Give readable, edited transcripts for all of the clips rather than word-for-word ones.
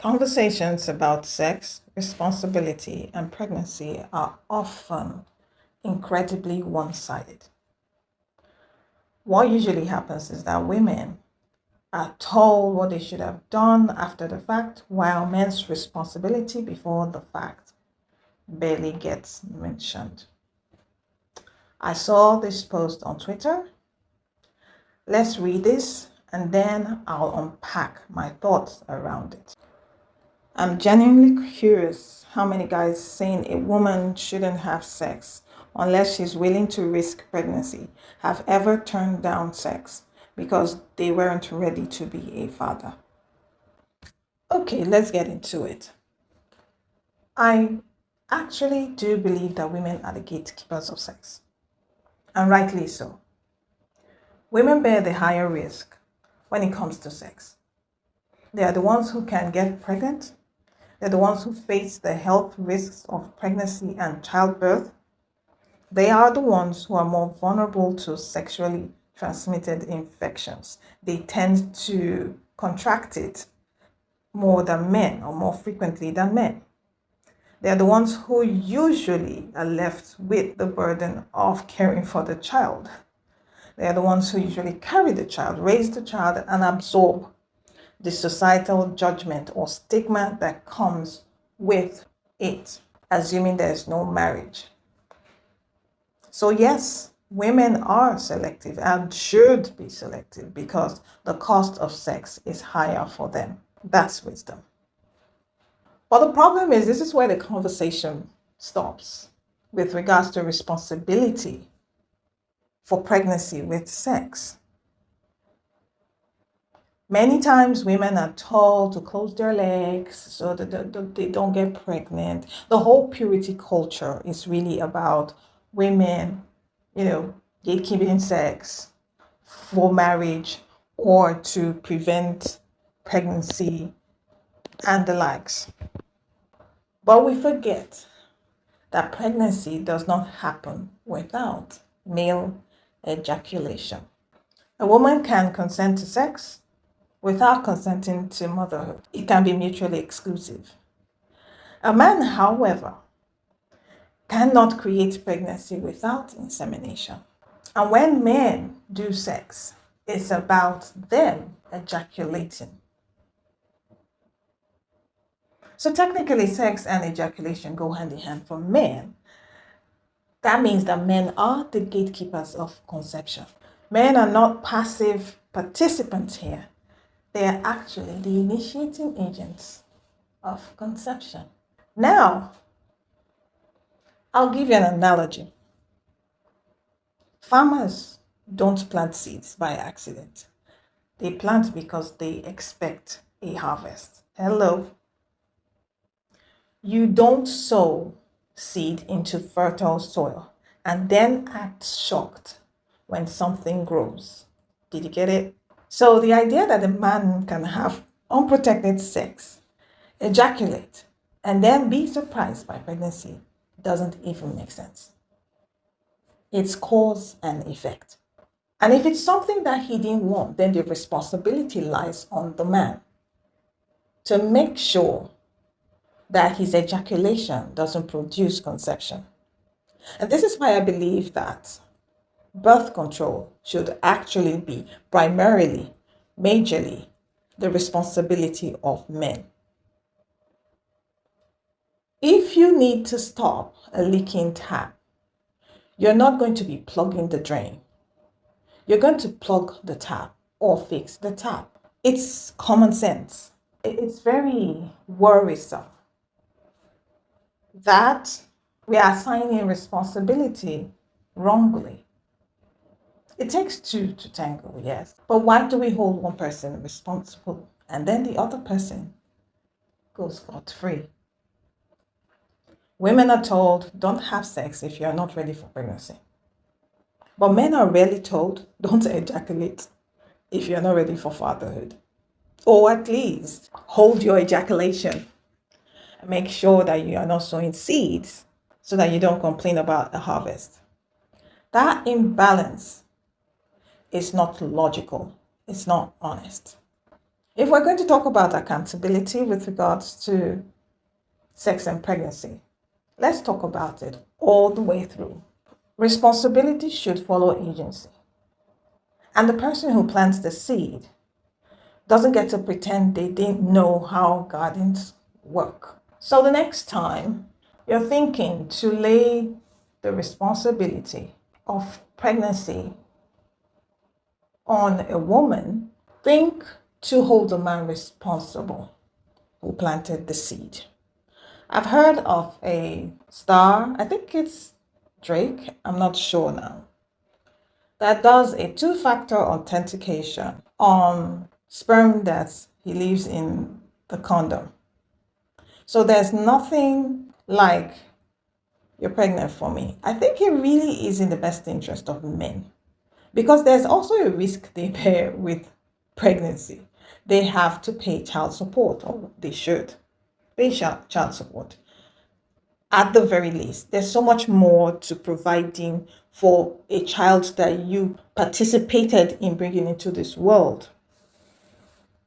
Conversations about sex, responsibility, and pregnancy are often incredibly one sided. What usually happens is that women are told what they should have done after the fact, while men's responsibility before the fact barely gets mentioned. I saw this post on Twitter. Let's read this and then I'll unpack my thoughts around it. I'm genuinely curious how many guys saying a woman shouldn't have sex unless she's willing to risk pregnancy have ever turned down sex because they weren't ready to be a father. Okay, let's get into it. I actually do believe that women are the gatekeepers of sex, and rightly so. Women bear the higher risk when it comes to sex. They are the ones who can get pregnant. They're the ones who face the health risks of pregnancy and childbirth. They are the ones who are more vulnerable to sexually transmitted infections. They tend to contract it more than men or more frequently than men. They're the ones who usually are left with the burden of caring for the child. They're the ones who usually carry the child, raise the child, and absorb the societal judgment or stigma that comes with it, assuming there's no marriage. So yes, women are selective and should be selective because the cost of sex is higher for them. That's wisdom. But the problem is, this is where the conversation stops with regards to responsibility for pregnancy with sex. Many times women are told to close their legs so that they don't get pregnant. The whole purity culture is really about women, gatekeeping sex for marriage or to prevent pregnancy and the likes. But we forget that pregnancy does not happen without male ejaculation. A woman can consent to sex without consenting to motherhood. It can be mutually exclusive. A man, however, cannot create pregnancy without insemination. And when men do sex, it's about them ejaculating. So technically, sex and ejaculation go hand in hand for men. That means that men are the gatekeepers of conception. Men are not passive participants here. They are actually the initiating agents of conception. Now, I'll give you an analogy. Farmers don't plant seeds by accident. They plant because they expect a harvest. Hello. You don't sow seed into fertile soil and then act shocked when something grows. Did you get it? So the idea that a man can have unprotected sex, ejaculate, and then be surprised by pregnancy doesn't even make sense. It's cause and effect. And if it's something that he didn't want, then the responsibility lies on the man to make sure that his ejaculation doesn't produce conception. And this is why I believe that birth control should actually be primarily, majorly, the responsibility of men. If you need to stop a leaking tap, you're not going to be plugging the drain. You're going to plug the tap or fix the tap. It's common sense. It's very worrisome that we are assigning responsibility wrongly. It takes two to tango, yes. But why do we hold one person responsible and then the other person goes scot-free? Women are told, don't have sex if you're not ready for pregnancy. But men are rarely told, don't ejaculate if you're not ready for fatherhood. Or at least hold your ejaculation. Make sure that you are not sowing seeds so that you don't complain about a harvest. That imbalance is not logical. It's not honest. If we're going to talk about accountability with regards to sex and pregnancy, let's talk about it all the way through. Responsibility should follow agency. And the person who plants the seed doesn't get to pretend they didn't know how gardens work. So the next time you're thinking to lay the responsibility of pregnancy on a woman, think to hold the man responsible who planted the seed. I've heard of a star, I think it's Drake, I'm not sure now, that does a two-factor authentication on sperm that he leaves in the condom. So there's nothing like you're pregnant for me. I think it really is in the best interest of men because there's also a risk they bear with pregnancy. They have to pay child support, or they should pay child support. At the very least, there's so much more to providing for a child that you participated in bringing into this world.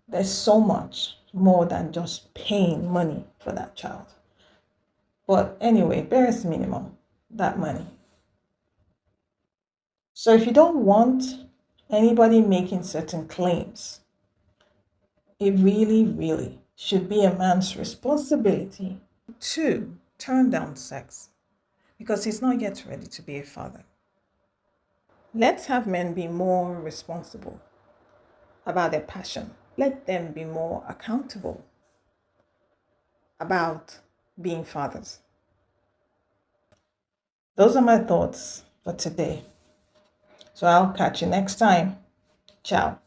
There's so much more than just paying money for that child. But anyway, barest minimum, that money. So if you don't want anybody making certain claims, it really, really should be a man's responsibility to turn down sex because he's not yet ready to be a father. Let's have men be more responsible about their passion. Let them be more accountable about being fathers. Those are my thoughts for today. So I'll catch you next time. Ciao.